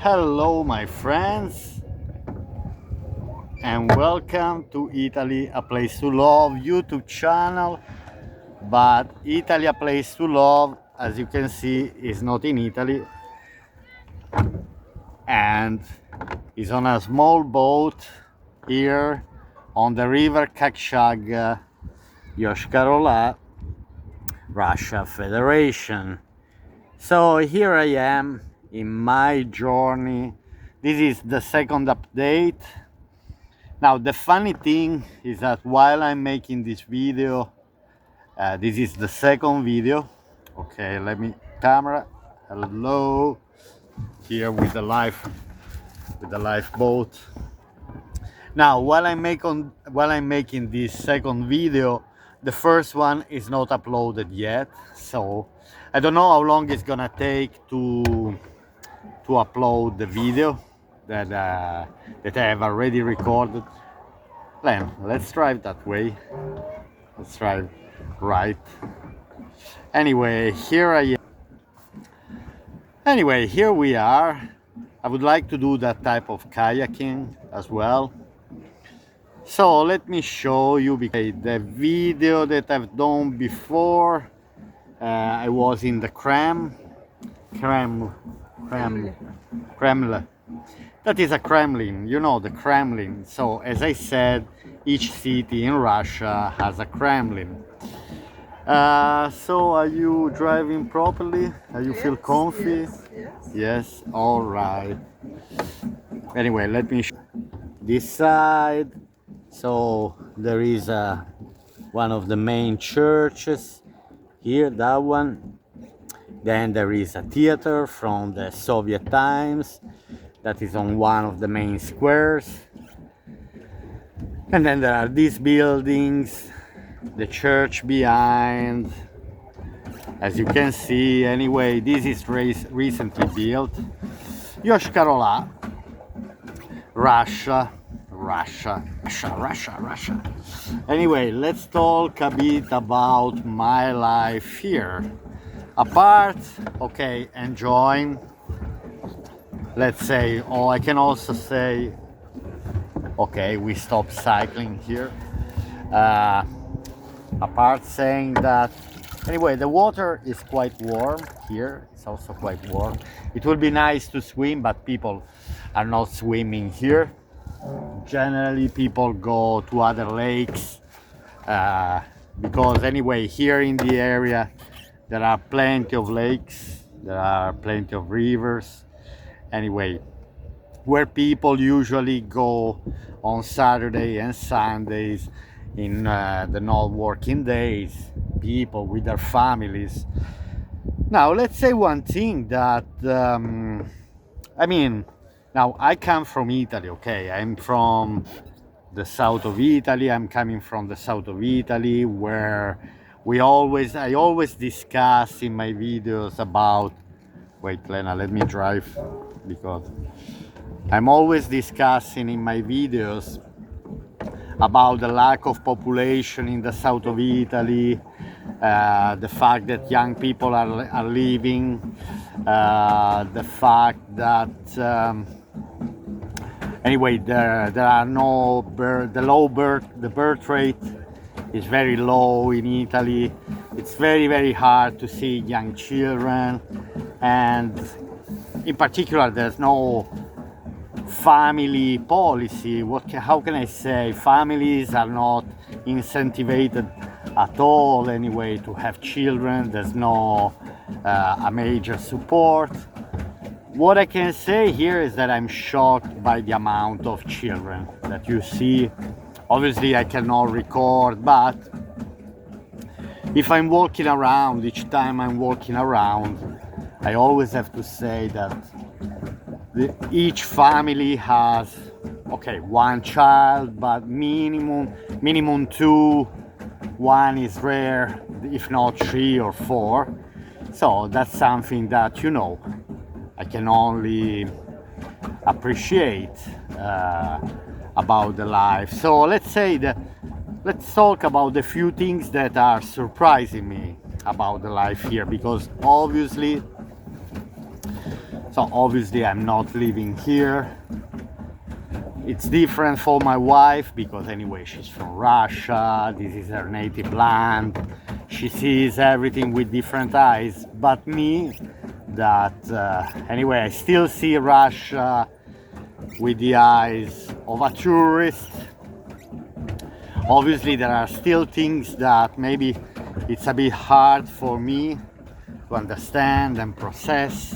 Hello, my friends, and welcome to Italy, a place to love YouTube channel. But Italy, a place to love, as you can see, is not in Italy and is on a small boat here on the river Kakshag, Yoshkar, Russia Federation. So here I am in my journey. This is the second update. Now the funny thing is that while I'm making this video, this is the second video. Okay, let me camera. Hello, here with the lifeboat. Now while I'm making this second video, the first one is not uploaded yet, so I don't know how long it's gonna take to upload the video that I have already recorded. Let's drive that way. Let's drive right. Anyway, here we are. I would like to do that type of kayaking as well. So let me show you the video that I've done before. I was in the Kremlin. That is a Kremlin, you know, the Kremlin. So as I said, each city in Russia has a Kremlin. So are you driving properly? Are you feel comfy? Yes, all right. Anyway, let me show this side. So there is one of the main churches here, that one. Then there is a theater from the Soviet times that is on one of the main squares. And then there are these buildings, the church behind. As you can see, anyway, this is recently built. Yoshkar, Russia. Anyway, let's talk a bit about my life here. Apart, okay, enjoying, let's say, or I can also say, okay, we stopped cycling here. Apart saying that, anyway, the water is quite warm here. It's also quite warm. It will be nice to swim, but people are not swimming here. Generally, people go to other lakes because anyway, here in the area, there are plenty of lakes, there are plenty of rivers. Anyway, where people usually go on Saturday and Sundays in the non-working days, people with their families. Now, let's say one thing that, now I come from Italy, okay? I'm from the south of Italy. I'm coming from the south of Italy where I always discuss in my videos about, wait, Lena, let me drive, because I'm always discussing in my videos about the lack of population in the south of Italy, the fact that young people are leaving, the fact that anyway, there are no the birth rate is very low in Italy. It's very hard to see young children, and in particular there's no family policy. How can I say? Families are not incentivized at all anyway to have children. There's no a major support. What I can say here is that I'm shocked by the amount of children that you see. Obviously I cannot record, but if I'm walking around, each time I'm walking around, I always have to say that each family has, okay, one child, but minimum two. One is rare, if not 3 or 4. So that's something that, you know, I can only appreciate about the life. So let's talk about a few things that are surprising me about the life here, because obviously So obviously I'm not living here. It's different for my wife because anyway she's from Russia, this is her native land, she sees everything with different eyes. But me, that anyway I still see Russia with the eyes of a tourist. Obviously there are still things that maybe it's a bit hard for me to understand and process.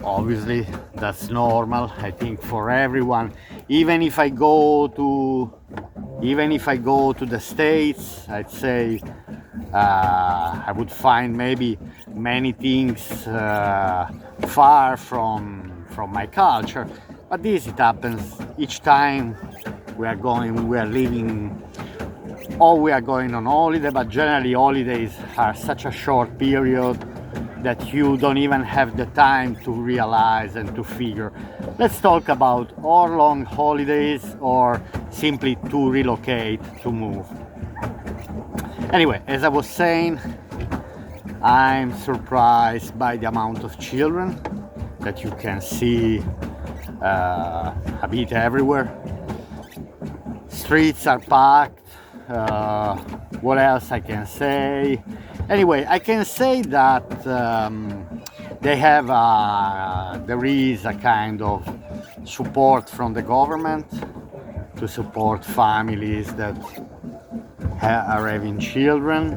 Obviously that's normal, I think, for everyone. Even if I go to the States, I'd say I would find maybe many things far from my culture. But this, it happens each time we are living, or we are going on holiday. But generally holidays are such a short period that you don't even have the time to realize and to figure. Let's talk about or long holidays or simply to relocate, to move. Anyway, as I was saying, I'm surprised by the amount of children that you can see a bit everywhere. Streets are packed. What else I can say? Anyway, I can say that there is a kind of support from the government to support families that are having children.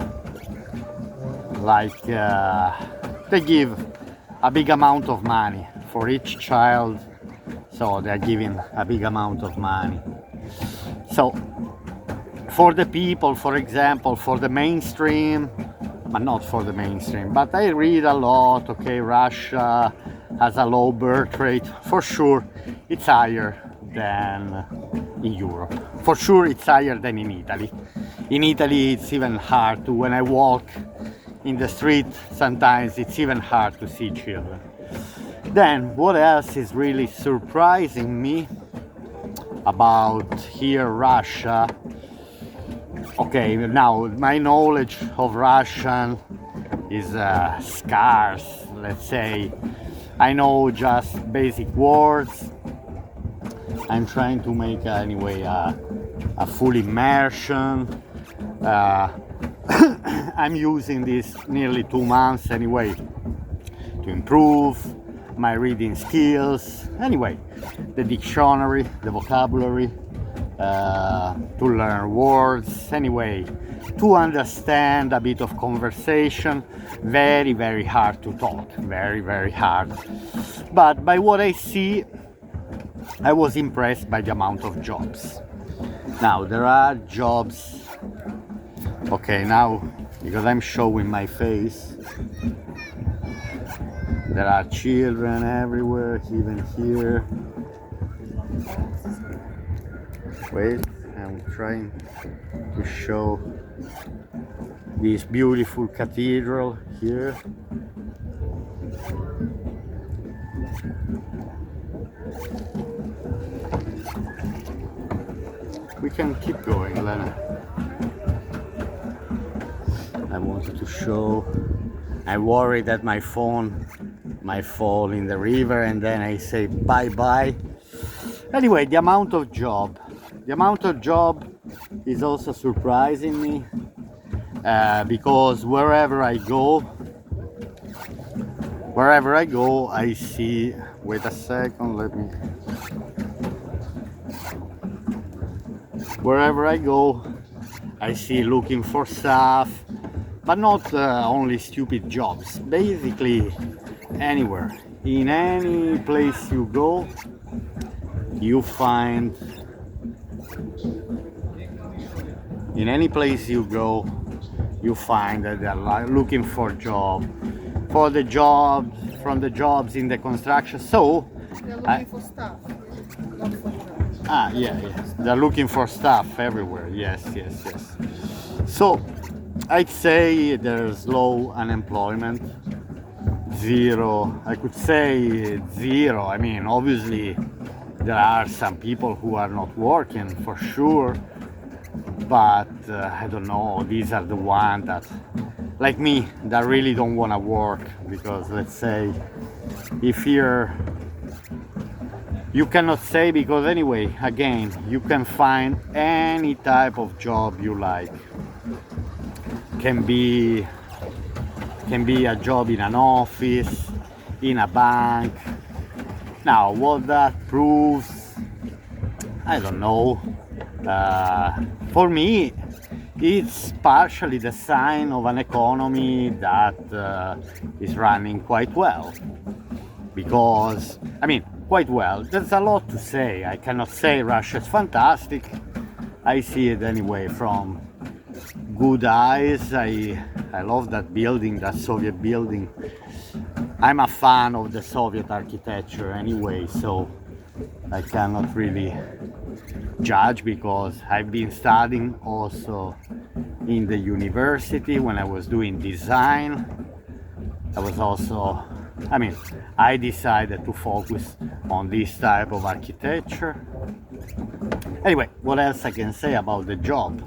Like they give a big amount of money for each child, so they're giving a big amount of money. So for the people, for example, for the mainstream, but not for the mainstream, but I read a lot, okay, Russia has a low birth rate. For sure it's higher than in Europe. For sure it's higher than in Italy. In Italy it's even hard to, when I walk in the street, sometimes it's even hard to see children. Then what else is really surprising me about here, Russia? Okay, now my knowledge of Russian is scarce, let's say. I know just basic words. I'm trying to make anyway a full immersion. I'm using this nearly 2 months anyway to improve my reading skills. Anyway, the dictionary, the vocabulary, to learn words, anyway, to understand a bit of conversation. Very, very hard to talk, very, very hard. But by what I see, I was impressed by the amount of jobs. Now, there are jobs, okay, now, because I'm showing my face, there are children everywhere, even here. Wait, I'm trying to show this beautiful cathedral here. We can keep going, Lena. I wanted to show. I worry that my phone might fall in the river and then I say bye-bye. Anyway, the amount of job is also surprising me, because wherever I go, I see, wait a second, wherever I go, I see looking for stuff, but not only stupid jobs, basically anywhere. In any place you go, you find, that they're looking for job, from the jobs in the construction. So they're looking for staff, not for jobs. Yeah, they're looking for staff everywhere. Yes. So I'd say there's low unemployment, zero. I could say zero. I mean, obviously there are some people who are not working, for sure, but I don't know, these are the ones that like me, that really don't want to work, because let's say if here you cannot say, because anyway, again, you can find any type of job you like. Can be a job in an office, in a bank. Now, what that proves, I don't know. For me, it's partially the sign of an economy that is running quite well. Because, I mean, quite well. There's a lot to say. I cannot say Russia's fantastic. I see it anyway from good eyes. I love that building, that Soviet building. I'm a fan of the Soviet architecture anyway, so I cannot really judge, because I've been studying also in the university when I was doing design. I was also, I mean, I decided to focus on this type of architecture. Anyway, what else I can say about the job?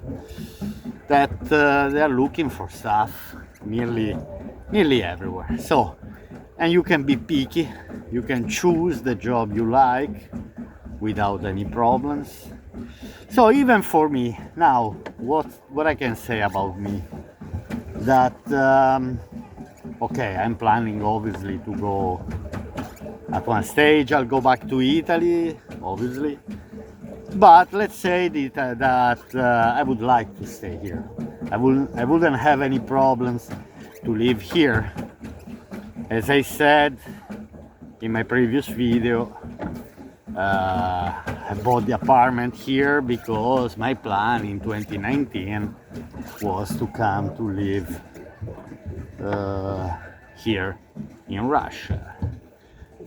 That they are looking for stuff nearly everywhere. So, and you can be picky. You can choose the job you like without any problems. So even for me now, what I can say about me, that okay, I'm planning obviously to go at one stage. I'll go back to Italy, obviously. But let's say that I would like to stay here. I wouldn't have any problems to live here. As I said in my previous video, I bought the apartment here because my plan in 2019 was to come to live here in Russia.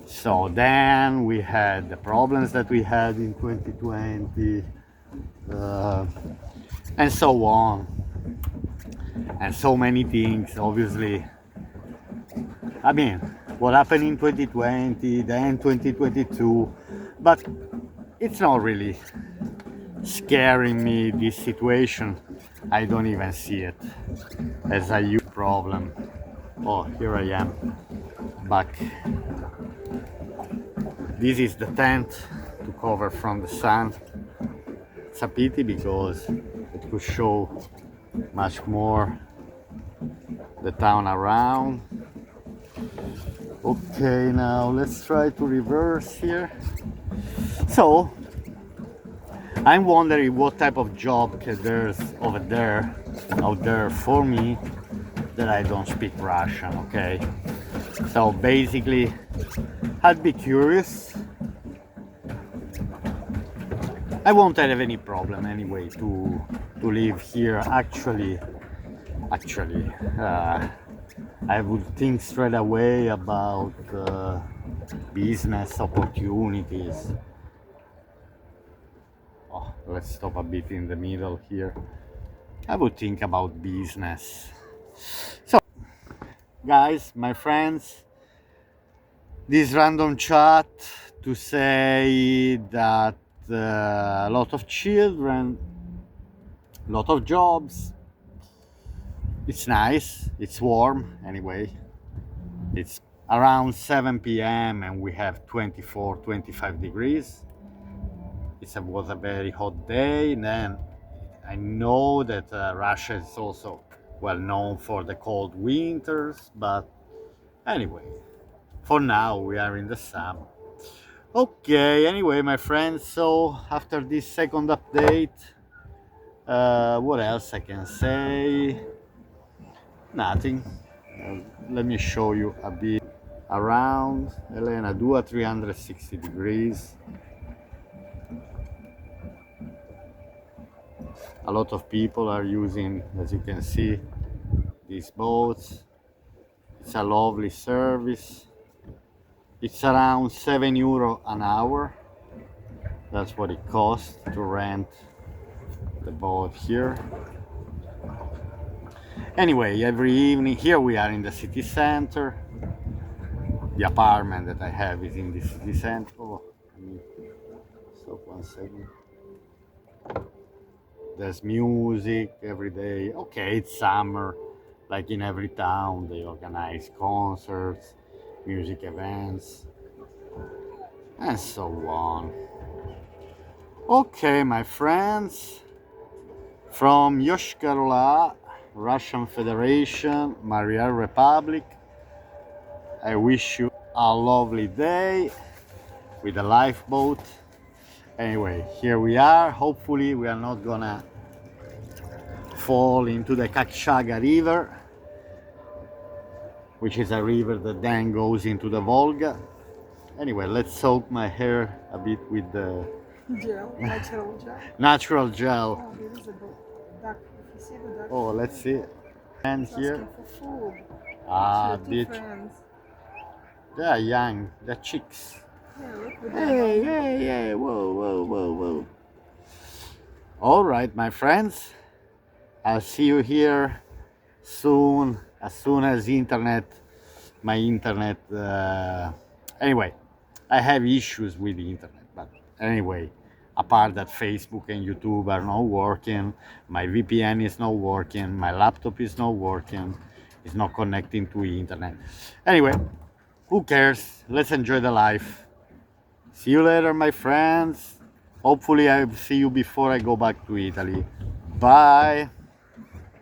So then we had the problems that we had in 2020, and so on, and so many things. Obviously, I mean, what happened in 2020, then 2022, but it's not really scaring me, this situation. I don't even see it as a huge problem. Oh, here I am back. This is the tent to cover from the sun. It's a pity because it could show much more the town around. Okay, now let's try to reverse here. So I'm wondering what type of job there's out there for me that I don't speak Russian. Okay, so basically I'd be curious. I won't have any problem anyway to live here. Actually, I would think straight away about business opportunities. Oh, let's stop a bit in the middle here. I would think about business. So, guys, my friends, this random chat to say that a lot of children, a lot of jobs. It's nice, it's warm anyway. It's around 7 p.m. and we have 24, 25 degrees. It was a very hot day. And then I know that Russia is also well known for the cold winters, but anyway, for now we are in the summer. Okay, anyway, my friends, so after this second update, what else I can say? Nothing. Let me show you a bit around Elena. Do a 360 degrees. A lot of people are using, as you can see, these boats. It's a lovely service. It's around €7 an hour. That's what it costs to rent the boat here. Anyway, every evening, here we are in the city center. The apartment that I have is in the city center. Oh, let me stop 1 second. There's music every day. Okay, it's summer. Like in every town, they organize concerts, music events, and so on. Okay, my friends, from Yoshkar, Russian Federation, Mariel Republic, I wish you a lovely day with the lifeboat. Anyway, here we are. Hopefully, we are not gonna fall into the Kakshaga River, which is a river that then goes into the Volga. Anyway, let's soak my hair a bit with the Gel, natural gel. natural gel. Oh, there is a duck. If you see the duck, Oh, let's see. And it's here, asking for food. ah, Two bitch, friends. they are young, they're chicks. Yeah, look with Hey, them. hey, hey, whoa, whoa, whoa, whoa. All right, my friends, I'll see you here soon, as soon as my internet. Anyway, I have issues with the internet, but anyway, apart that Facebook and YouTube are not working, my VPN is not working, my laptop is not working, it's not connecting to the internet. Anyway, who cares? Let's enjoy the life. See you later, my friends. Hopefully, I see you before I go back to Italy. Bye.